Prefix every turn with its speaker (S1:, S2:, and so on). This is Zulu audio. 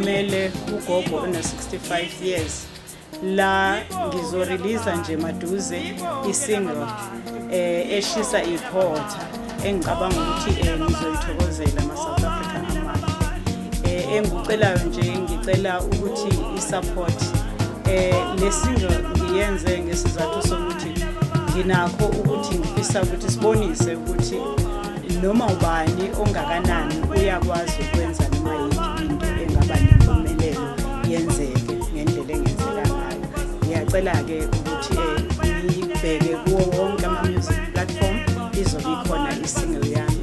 S1: ngimele ugogo ona 65 years la ngizorelease nje maduze isingle eshisa ikhotha engicabanga ukuthi ngizoyithokozela ama South African amanje engicelayo nje ngicela ukuthi isupport le single ngiyenze ngesizathu sokuthi nginakho ukuthi ngifisa ukuthi sibonise ukuthi noma ubani ongakanani uyakwazi ukwenza noma yini into engaba nempumelelo yenzeke ngendlela engenzeka ngayo. Ngiyacela ke ukuthi nibheke kuwo wonke ama music platform izobe ikhona isingle yami.